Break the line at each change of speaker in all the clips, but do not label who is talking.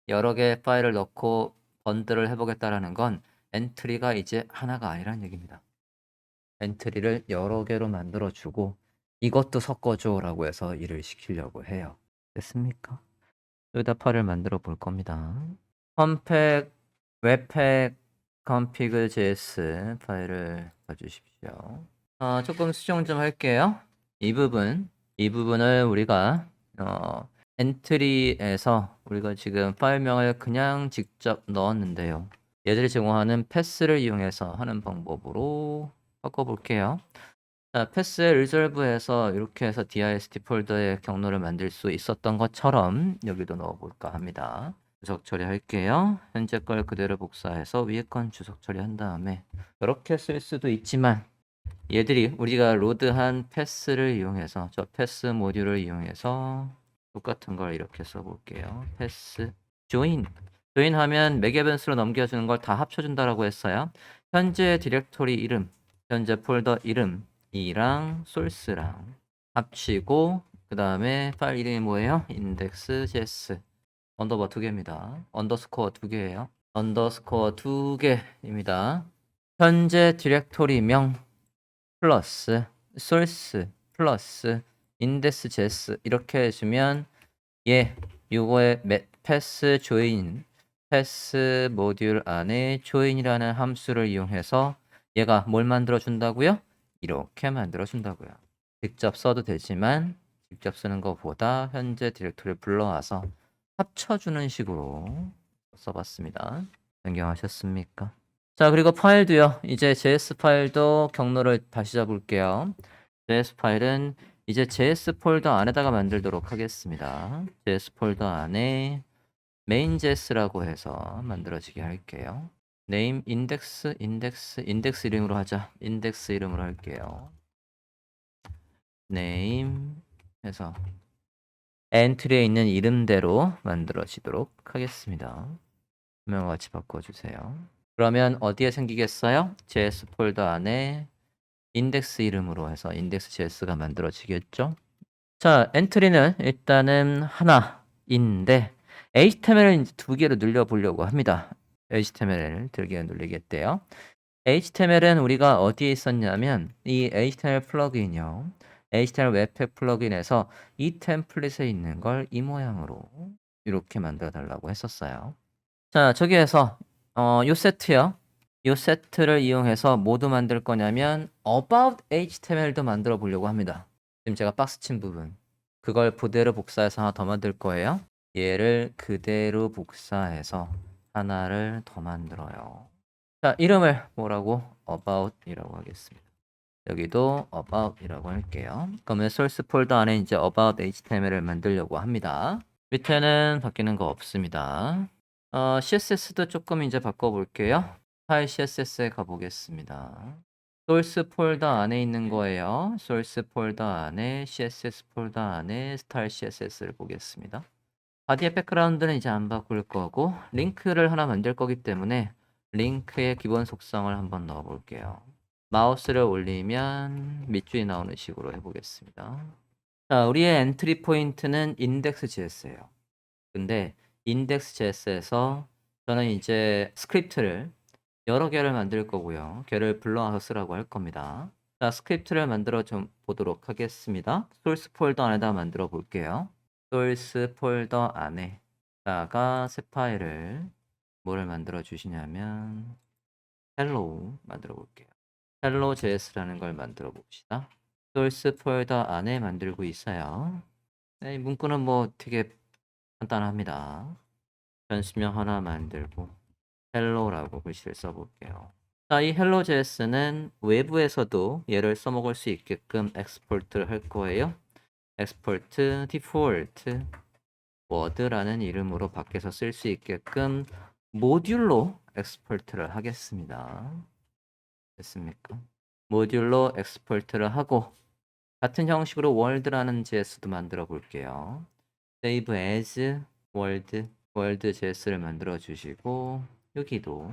여러 개의 파일을 넣고 번들을 해 보겠다라는 건 엔트리가 이제 하나가 아니란 얘기입니다. 엔트리를 여러 개로 만들어 주고 "이것도 섞어 줘."라고 해서 일을 시키려고 해요. 됐습니까? 여기다 파일을 만들어 볼 겁니다. 컴팩 웹팩 config.js 파일을 봐 주십시오. 조금 수정 좀 할게요. 이 부분을 우리가 엔트리에서 우리가 지금 파일명을 그냥 직접 넣었는데요. 얘들이 제공하는 패스를 이용해서 하는 방법으로 바꿔 볼게요. 자, 패스 resolve에서 이렇게 해서 dist 폴더에 경로를 만들 수 있었던 것처럼 여기도 넣어 볼까 합니다. 주석 처리할게요. 현재 걸 그대로 복사해서 위에 건 주석 처리한 다음에 이렇게 쓸 수도 있지만 얘들이 우리가 로드한 패스를 이용해서 저 패스 모듈을 이용해서 똑같은 걸 이렇게 써볼게요. 패스 join 하면 맥에벤스로 넘겨주는 걸 다 합쳐준다라고 했어요. 현재 디렉토리 이름, 현재 폴더 이름이랑 소스랑 합치고 그 다음에 파일 이름이 뭐예요? index.js 언더바 2개입니다. 언더스코어 2개예요. 언더스코어 2개입니다. 현재 디렉토리명 플러스 소스 플러스 index.js 이렇게 해주면 요거에 패스 조인 패스 모듈 안에 조인이라는 함수를 이용해서 얘가 뭘 만들어 준다고요? 이렇게 만들어 준다고요. 직접 써도 되지만 직접 쓰는 것보다 현재 디렉토리를 불러와서 합쳐주는 식으로 써봤습니다. 변경하셨습니까? 자, 그리고 파일도요. 이제 JS 파일도 경로를 다시 잡을게요. JS 파일은 이제 JS 폴더 안에다가 만들도록 하겠습니다. JS 폴더 안에 main.js라고 해서 만들어지게 할게요. name 인덱스 이름으로 하자. 인덱스 이름으로 할게요. name 해서 엔트리에 있는 이름대로 만들어지도록 하겠습니다. 분명과 같이 바꿔주세요. 그러면 어디에 생기겠어요? JS 폴더 안에 인덱스 이름으로 해서 index.js가 만들어지겠죠? 자, 엔트리는 일단은 하나인데 HTML을 이제 2개로 늘려보려고 합니다. HTML을 2개로 늘리겠대요. HTML은 우리가 어디에 있었냐면 이 HTML 플러그인이요. HTML 웹팩 플러그인에서 이 템플릿에 있는 걸 이 모양으로 이렇게 만들어 달라고 했었어요. 자, 저기에서 요 세트요. 요 세트를 이용해서 뭐도 만들 거냐면 about HTML도 만들어 보려고 합니다. 지금 제가 박스 친 부분. 그걸 그대로 복사해서 하나 더 만들 거예요. 얘를 그대로 복사해서 하나를 더 만들어요. 자, 이름을 뭐라고? about이라고 하겠습니다. 여기도 about이라고 할게요. 그러면 source 폴더 안에 이제 about HTML을 만들려고 합니다. 밑에는 바뀌는 거 없습니다. CSS도 조금 이제 바꿔볼게요. 파일 CSS에 가보겠습니다. 소스 폴더 안에 있는 거예요. 소스 폴더 안에 CSS 폴더 안에 스타일 CSS를 보겠습니다. 바디의 백그라운드는 이제 안 바꿀 거고 링크를 하나 만들 거기 때문에 링크의 기본 속성을 한번 넣어 볼게요. 마우스를 올리면 밑줄이 나오는 식으로 해보겠습니다. 자, 우리의 엔트리 포인트는 index.js예요. 근데 index.js에서 저는 이제 스크립트를 여러 개를 만들 거고요. 걔를 불러와서 쓰라고 할 겁니다. 자, 스크립트를 만들어 좀 보도록 하겠습니다. 소스 폴더 안에다 만들어 볼게요. 소스 폴더 안에다가 새 파일을 뭐를 만들어 주시냐면 hello 만들어 볼게요. hello.js라는 걸 만들어 봅시다. 소스 폴더 안에 만들고 있어요. 네, 이 문구는 뭐 되게 간단합니다. 전시명 하나 만들고 hello라고 글씨를 써볼게요. 자, 이 hello.js는 외부에서도 얘를 써먹을 수 있게끔 엑스포트를 할 거예요. 엑스포트 디폴트 워드라는 이름으로 밖에서 쓸 수 있게끔 모듈로 엑스포트를 하겠습니다. 됐습니까? 모듈로 엑스포트를 하고 같은 형식으로 월드라는 JS도 만들어 볼게요. save as 월드 JS를 만들어 주시고 여기도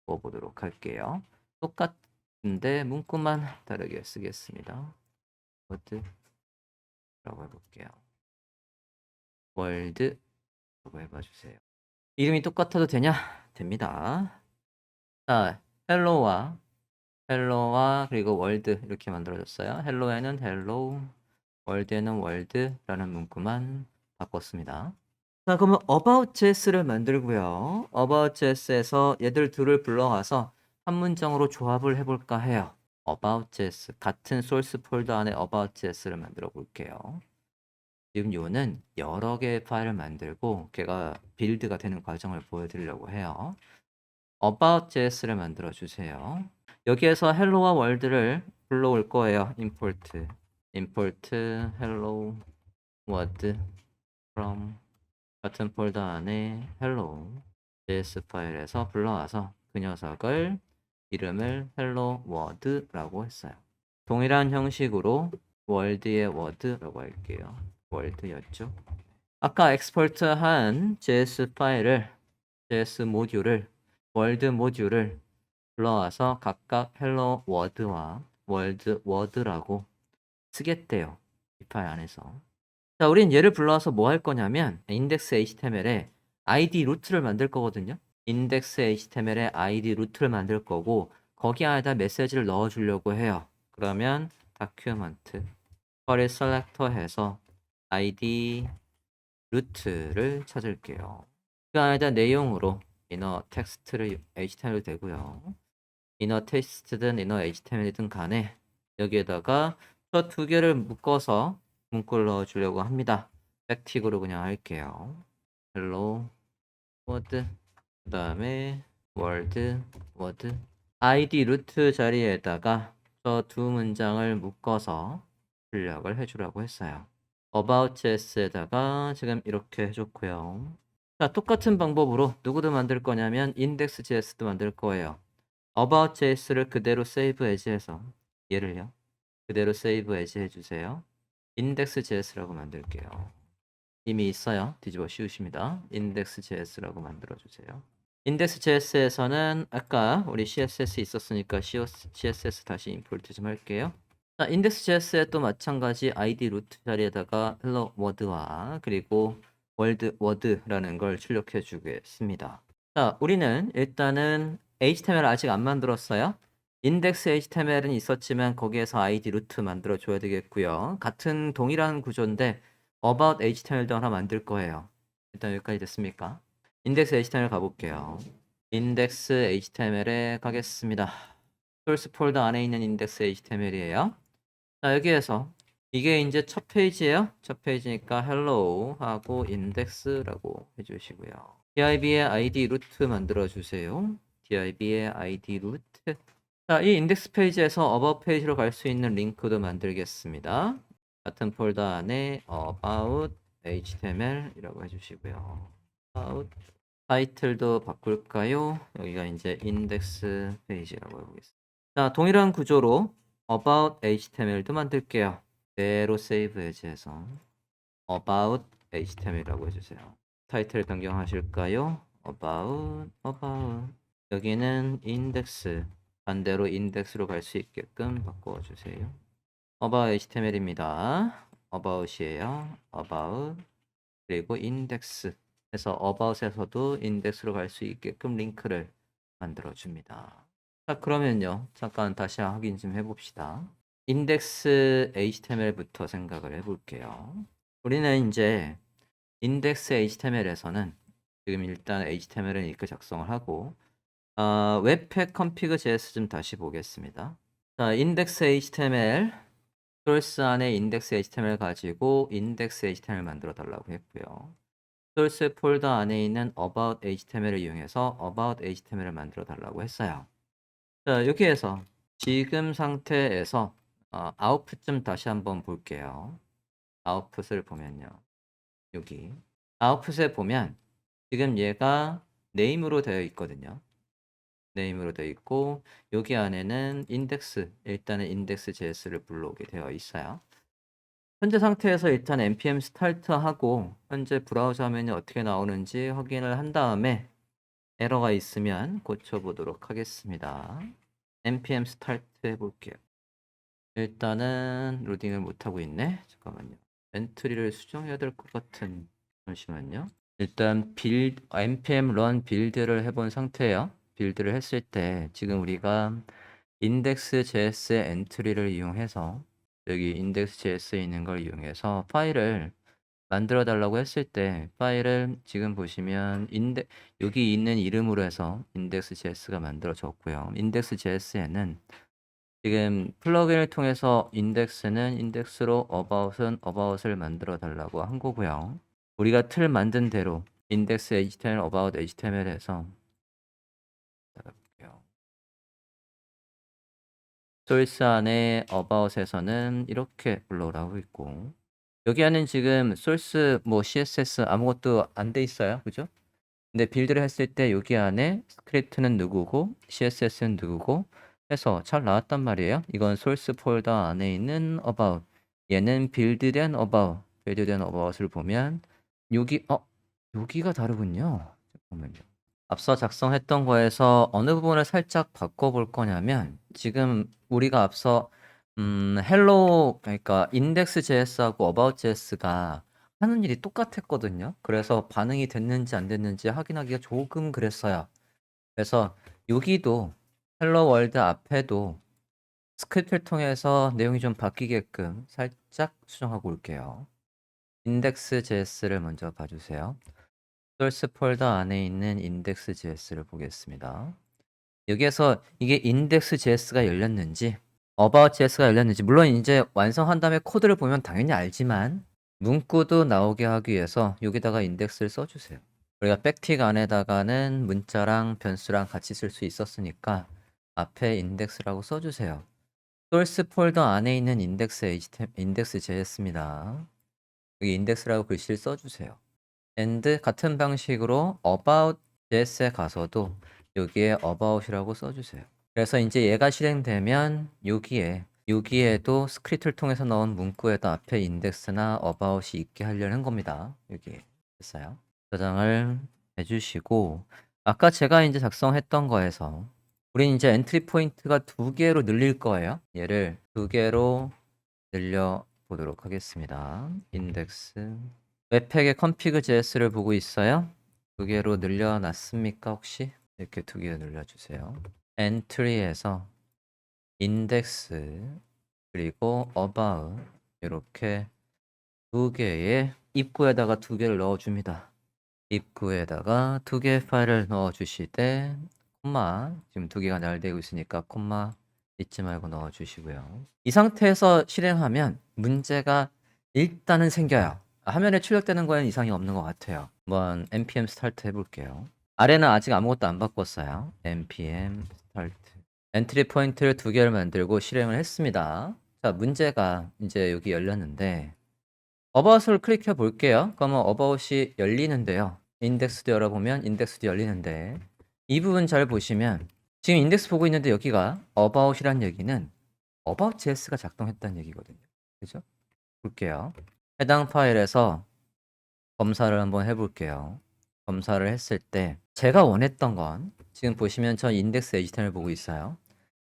넣어보도록 할게요. 똑같은데 문구만 다르게 쓰겠습니다. 월드라고 해볼게요. 월드라고 해봐 주세요. 이름이 똑같아도 되냐? 됩니다. 자, 헬로와 그리고 월드 이렇게 만들어졌어요. 헬로에는 헬로, 월드에는 월드라는 문구만 바꿨습니다. 자, 그러면 about JS를 만들고요. about JS에서 얘들 둘을 불러와서 한 문장으로 조합을 해볼까 해요. about JS 같은 소스 폴더 안에 about JS를 만들어 볼게요. 지금 요는 여러 개의 파일을 만들고 걔가 빌드가 되는 과정을 보여드리려고 해요. about JS를 만들어 주세요. 여기에서 헬로와 월드를 불러올 거예요. import hello world from 같은 폴더 안에 hello JS 파일에서 불러와서 그 녀석을 이름을 hello world라고 했어요. 동일한 형식으로 world의 word라고 할게요. world였죠. 아까 엑스포트한 JS 파일을 JS 모듈을 월드 모듈을 불러와서 각각 헬로 워드와 월드 워드라고 쓰겠대요. 이 파일 안에서. 자, 우린 얘를 불러와서 뭐 할 거냐면 인덱스 HTML에 ID 루트를 만들 거거든요. 인덱스 HTML에 ID 루트를 만들 거고 거기 안에다 메시지를 넣어 주려고 해요. 그러면 다큐먼트 쿼리 셀렉터 해서 ID 루트를 찾을게요. 그 안에다 내용으로 이너 텍스트를 HTML로 되고요. 이너 텍스트든 이너 HTML이든 간에 여기에다가 저 두 개를 묶어서 문구를 넣어 주려고 합니다. 백틱으로 그냥 할게요. 헬로 워드 그 다음에 월드 워드 ID 루트 자리에다가 저 두 문장을 묶어서 출력을 해주라고 했어요. about JS에다가 지금 이렇게 해줬고요. 자, 똑같은 방법으로 누구도 만들 거냐면 index JS도 만들 거예요. about JS를 그대로 save as 해서 얘를요. 그대로 save as 해주세요. index JS라고 만들게요. 이미 있어요. 뒤집어 씌우십니다. index JS라고 만들어주세요. index JS에서는 아까 우리 CSS 있었으니까 CSS 다시 임포트 좀 할게요. 자, index JS에 또 마찬가지 ID 루트 자리에다가 hello world와 그리고 world word라는 걸 출력해 주겠습니다. 자, 우리는 일단은 HTML 아직 안 만들었어요. index HTML은 있었지만 거기에서 ID 루트 만들어 줘야 되겠고요. 같은 동일한 구조인데 about HTML도 하나 만들 거예요. 일단 여기까지 됐습니까? index HTML 가볼게요. index HTML에 가겠습니다. 소스 폴더 안에 있는 index HTML이에요. 자, 여기에서 이게 이제 첫 페이지예요. 첫 페이지니까 hello 하고 index라고 해주시고요. div의 id 루트 만들어 주세요. div의 id 루트. 자, 이 인덱스 페이지에서 about 페이지로 갈 수 있는 링크도 만들겠습니다. 같은 폴더 안에 about html이라고 해주시고요. about 타이틀도 바꿀까요? 여기가 이제 인덱스 페이지라고 해보겠습니다. 자, 동일한 구조로 about html도 만들게요. 그대로 save as 해서 about html이라고 해주세요. 타이틀 변경하실까요? about 여기는 index 반대로 인덱스로 갈 수 있게끔 바꿔주세요. about html입니다. about이에요. about 그리고 index 해서 about에서도 인덱스로 갈 수 있게끔 링크를 만들어 줍니다. 자, 그러면요. 잠깐 다시 확인 좀 해봅시다. 인덱스 HTML부터 생각을 해볼게요. 우리는 이제 인덱스 HTML에서는 지금 일단 HTML은 이렇게 작성을 하고 웹팩 config JS 좀 다시 보겠습니다. 자, 인덱스 HTML 소스 안에 인덱스 HTML 가지고 인덱스 HTML 만들어 달라고 했고요. 소스 폴더 안에 있는 about HTML을 이용해서 about HTML을 만들어 달라고 했어요. 자, 여기에서 지금 상태에서 아웃풋 좀 다시 한번 볼게요. 아웃풋을 보면요. 여기 아웃풋에 보면 지금 얘가 네임으로 되어 있거든요. 네임으로 되어 있고 여기 안에는 인덱스, 일단은 인덱스 JS를 불러오게 되어 있어요. 현재 상태에서 일단 npm 스타트 하고 현재 브라우저 화면이 어떻게 나오는지 확인을 한 다음에 에러가 있으면 고쳐보도록 하겠습니다. npm 스타트 해볼게요. 일단은 로딩을 못하고 있네. 잠깐만요. 엔트리를 수정해야 될 것 같은. 잠시만요. 일단 npm run 빌드를 해본 상태예요. 빌드를 했을 때 지금 우리가 index.js의 엔트리를 이용해서 여기 index.js에 있는 걸 이용해서 파일을 만들어 달라고 했을 때 파일을 지금 보시면 여기 있는 이름으로 해서 index.js가 만들어졌고요. index.js에는 지금 플러그인을 통해서 인덱스는 인덱스로 about을 만들어 달라고 한 거고요. 우리가 틀 만든 대로 index html about html에서 따라볼게요. 소스 안에 about에서는 이렇게 불러오라고 있고 여기 안은 지금 소스 뭐 css 아무것도 안 돼 있어요. 그죠? 근데 빌드를 했을 때 여기 안에 스크립트는 누구고 css는 누구고 해서 잘 나왔단 말이에요. 이건 소스 폴더 안에 있는 about 얘는 빌드된 about을 보면 여기가 다르군요. 잠깐만요. 앞서 작성했던 거에서 어느 부분을 살짝 바꿔볼 거냐면 지금 우리가 앞서 헬로 그러니까 index.js하고 about.js가 하는 일이 똑같았거든요. 그래서 반응이 됐는지 안 됐는지 확인하기가 조금 그랬어요. 그래서 여기도 헬로 월드 앞에도 스크립트를 통해서 내용이 좀 바뀌게끔 살짝 수정하고 올게요. index.js를 먼저 봐주세요. 소스 폴더 안에 있는 index.js를 보겠습니다. 여기에서 이게 index.js가 열렸는지 about.js가 열렸는지 물론 이제 완성한 다음에 코드를 보면 당연히 알지만 문구도 나오게 하기 위해서 여기다가 인덱스를 써주세요. 우리가 백틱 안에다가는 문자랑 변수랑 같이 쓸 수 있었으니까 앞에 인덱스라고 써주세요. 소스 폴더 안에 있는 index.js입니다. 여기 인덱스라고 글씨를 써주세요. and 같은 방식으로 about.js에 가서도 여기에 about이라고 써주세요. 그래서 이제 얘가 실행되면 여기에도 스크립트를 통해서 넣은 문구에다 앞에 인덱스나 about이 있게 하려는 겁니다. 여기 됐어요. 저장을 해주시고 아까 제가 이제 작성했던 거에서 우린 이제 엔트리 포인트가 2개로 늘릴 거예요. 얘를 2개로 늘려 보도록 하겠습니다. 인덱스 웹팩의 config.js를 보고 있어요. 2개로 늘려놨습니까 혹시? 이렇게 2개 늘려주세요. 엔트리에서 인덱스 그리고 about 이렇게 2개의 입구에다가 2개를 넣어줍니다. 입구에다가 2개의 파일을 넣어주시되 콤마 지금 2개가 나열되고 있으니까 콤마 잊지 말고 넣어주시고요. 이 상태에서 실행하면 문제가 일단은 생겨요. 화면에 출력되는 거에는 이상이 없는 것 같아요. 한번 npm start 해볼게요. 아래는 아직 아무것도 안 바꿨어요. npm start 엔트리 포인트를 2개를 만들고 실행을 했습니다. 자, 문제가 이제 여기 열렸는데 about을 클릭해 볼게요. 그러면 about이 열리는데요. 인덱스도 열어보면 인덱스도 열리는데 이 부분 잘 보시면 지금 인덱스 보고 있는데 여기가 about이란 얘기는 about.js가 작동했다는 얘기거든요. 그죠? 볼게요. 해당 파일에서 검사를 한번 해볼게요. 검사를 했을 때 제가 원했던 건 지금 보시면 저 인덱스 html 보고 있어요.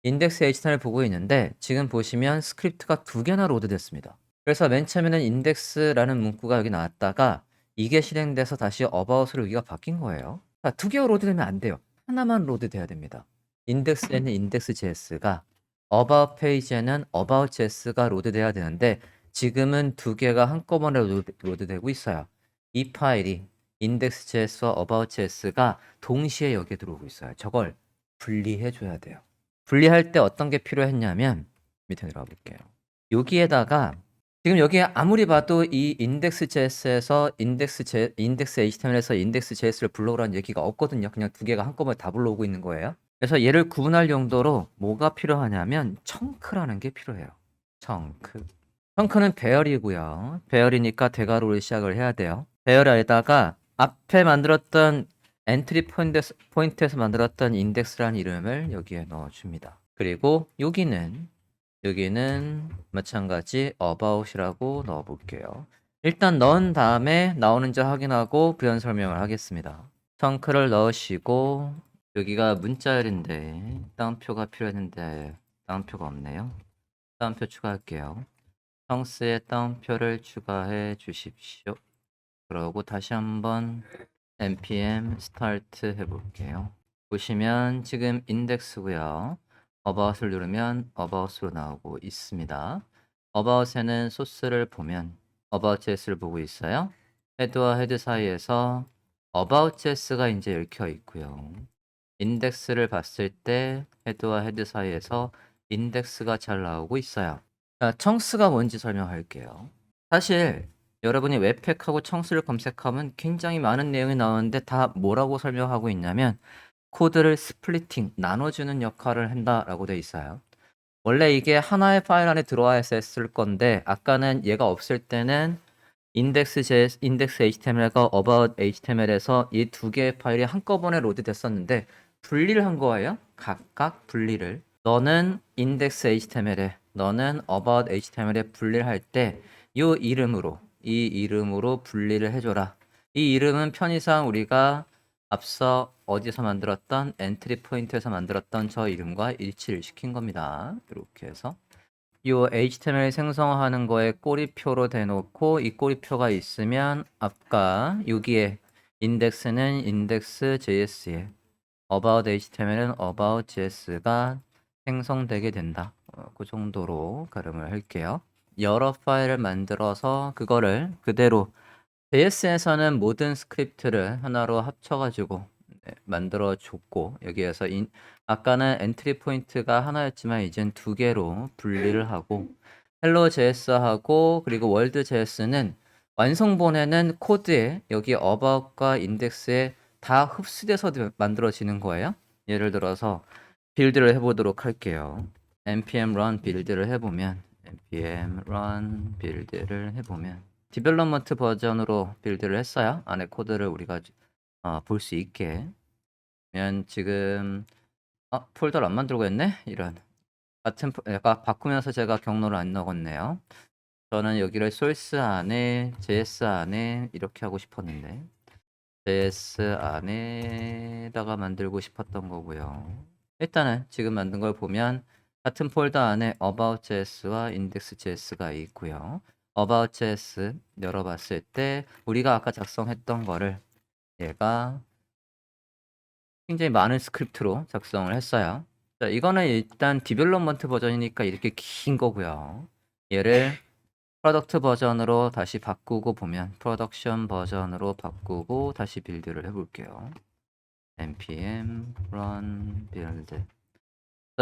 인덱스 html 보고 있는데 지금 보시면 스크립트가 2개나 로드됐습니다. 그래서 맨 처음에는 인덱스라는 문구가 여기 나왔다가 이게 실행돼서 다시 about으로 여기가 바뀐 거예요. 자, 2개가 로드되면 안 돼요. 하나만 로드돼야 됩니다. 인덱스에는 index.js가 about 페이지에는 about.js가 로드돼야 되는데 지금은 2개가 한꺼번에 로드되고 있어요. 이 파일이 index.js와 about.js가 동시에 여기에 들어오고 있어요. 저걸 분리해 줘야 돼요. 분리할 때 어떤 게 필요했냐면 밑에 내려가 볼게요. 여기에다가 지금 여기에 아무리 봐도 이 index.js에서 index html에서 index.js를 불러오라는 얘기가 없거든요. 그냥 2개가 한꺼번에 다 불러오고 있는 거예요. 그래서 얘를 구분할 용도로 뭐가 필요하냐면 청크라는 게 필요해요. 청크는 배열이고요. 배열이니까 대괄호를 시작을 해야 돼요. 배열에다가 앞에 만들었던 엔트리 포인트에서 만들었던 인덱스라는 이름을 여기에 넣어줍니다. 그리고 여기는 마찬가지 about이라고 넣어볼게요. 일단 넣은 다음에 나오는지 확인하고 부연 설명을 하겠습니다. 청크를 넣으시고 여기가 문자열인데 따옴표가 필요했는데 따옴표가 없네요. 따옴표 추가할게요. 성스에 따옴표를 추가해 주십시오. 그러고 다시 한번 npm start 해볼게요. 보시면 지금 인덱스고요. about을 누르면 about으로 나오고 있습니다. about에는 소스를 보면 about.js를 보고 있어요. 헤드와 헤드 사이에서 about.js가 이제 읽혀 있고요. 인덱스를 봤을 때 헤드와 헤드 사이에서 인덱스가 잘 나오고 있어요. 자, 청스가 뭔지 설명할게요. 사실 여러분이 웹팩하고 청스를 검색하면 굉장히 많은 내용이 나오는데 다 뭐라고 설명하고 있냐면 코드를 스플리팅, 나눠주는 역할을 한다라고 돼 있어요. 원래 이게 하나의 파일 안에 들어와 있을 건데 아까는 얘가 없을 때는 index.js, index.html과 about.html에서 이 두 개의 파일이 한꺼번에 로드 됐었는데 분리를 한 거예요. 각각 분리를. 너는 index.html에, 너는 about.html에 분리를 할 때 이 이름으로 분리를 해줘라. 이 이름은 편의상 우리가 앞서 어디서 만들었던 엔트리 포인트에서 만들었던 저 이름과 일치를 시킨 겁니다. 이렇게 해서 이 HTML 생성하는 거에 꼬리표로 대놓고 이 꼬리표가 있으면 아까 여기에 인덱스는 index.js에 about HTML은 about.js가 생성되게 된다. 그 정도로 가름을 할게요. 여러 파일을 만들어서 그거를 그대로 JS에서는 모든 스크립트를 하나로 합쳐가지고 만들어 줬고 여기에서 아까는 엔트리 포인트가 하나였지만 이젠 두 개로 분리를 하고 헬로 JS하고 그리고 월드 JS는 완성본에는 코드에 여기 about과 index에 다 흡수돼서 만들어지는 거예요. 예를 들어서 빌드를 해보도록 할게요. npm run 빌드를 해보면 npm run 빌드를 해보면 디벨롭먼트 버전으로 빌드를 했어요. 안에 코드를 우리가 볼 수 있게. 그러면 지금 폴더를 안 만들고 했네? 이런 같은 약간 바꾸면서 제가 경로를 안 넣었네요. 저는 여기를 소스 안에 JS 안에 이렇게 하고 싶었는데 JS 안에다가 만들고 싶었던 거고요. 일단은 지금 만든 걸 보면 같은 폴더 안에 about.js와 index.js가 있고요. about.js 열어봤을 때 우리가 아까 작성했던 거를 얘가 굉장히 많은 스크립트로 작성을 했어요. 자, 이거는 일단 디벨롭먼트 버전이니까 이렇게 긴 거고요. 얘를 프로덕트 버전으로 다시 바꾸고 보면 프로덕션 버전으로 바꾸고 다시 빌드를 해볼게요. npm run build.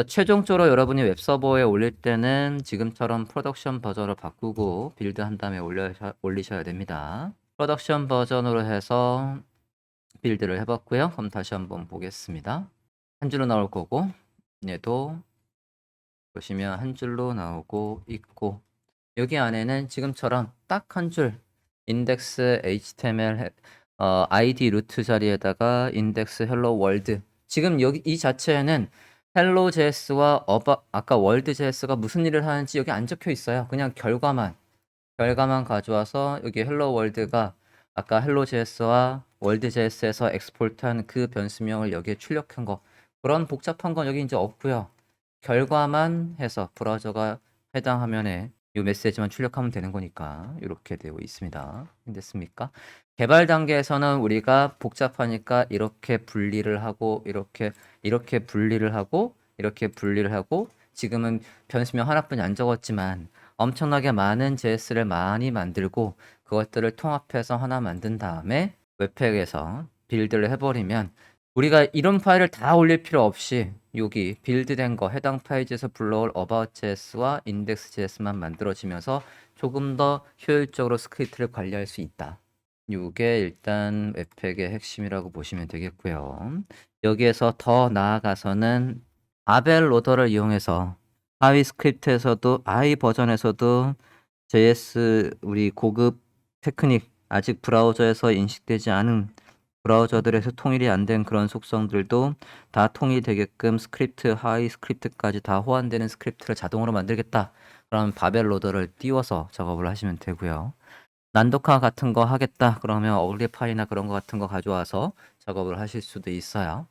최종적으로 여러분이 웹서버에 올릴 때는 지금처럼 프로덕션 버전으로 바꾸고 빌드 한 다음에 올리셔야 됩니다. 프로덕션 버전으로 해서 빌드를 해봤고요. 그럼 다시 한번 보겠습니다. 한 줄로 나올 거고 얘도 보시면 한 줄로 나오고 있고 여기 안에는 지금처럼 딱 한 줄 index html id 루트 자리에다가 index hello world 지금 여기 이 자체에는 hello js와 아까 world js가 무슨 일을 하는지 여기 안 적혀 있어요. 그냥 결과만 가져와서 여기 hello world가 아까 hello js와 world js에서 엑스포트한 그 변수명을 여기에 출력한 거 그런 복잡한 건 여기 이제 없고요. 결과만 해서 브라우저가 해당 화면에 이 메시지만 출력하면 되는 거니까 이렇게 되어 있습니다. 됐습니까? 개발 단계에서는 우리가 복잡하니까 이렇게 분리를 하고 이렇게 분리를 하고 이렇게 분리를 하고 지금은 변수명 하나뿐이 안 적었지만 엄청나게 많은 JS를 많이 만들고 그것들을 통합해서 하나 만든 다음에 웹팩에서 빌드를 해버리면 우리가 이런 파일을 다 올릴 필요 없이 여기 빌드된 거 해당 페이지에서 불러올 about.js와 index.js만 만들어지면서 조금 더 효율적으로 스크립트를 관리할 수 있다. 이게 일단 웹팩의 핵심이라고 보시면 되겠고요. 여기에서 더 나아가서는 바벨 로더를 이용해서 하위 스크립트에서도 하위 버전에서도 JS 우리 고급 테크닉 아직 브라우저에서 인식되지 않은 브라우저들에서 통일이 안 된 그런 속성들도 다 통일되게끔 스크립트, 하위 스크립트까지 다 호환되는 스크립트를 자동으로 만들겠다. 그럼 바벨 로더를 띄워서 작업을 하시면 되고요. 난독화 같은 거 하겠다. 그러면 어글리 파일이나 그런 거 같은 거 가져와서 작업을 하실 수도 있어요.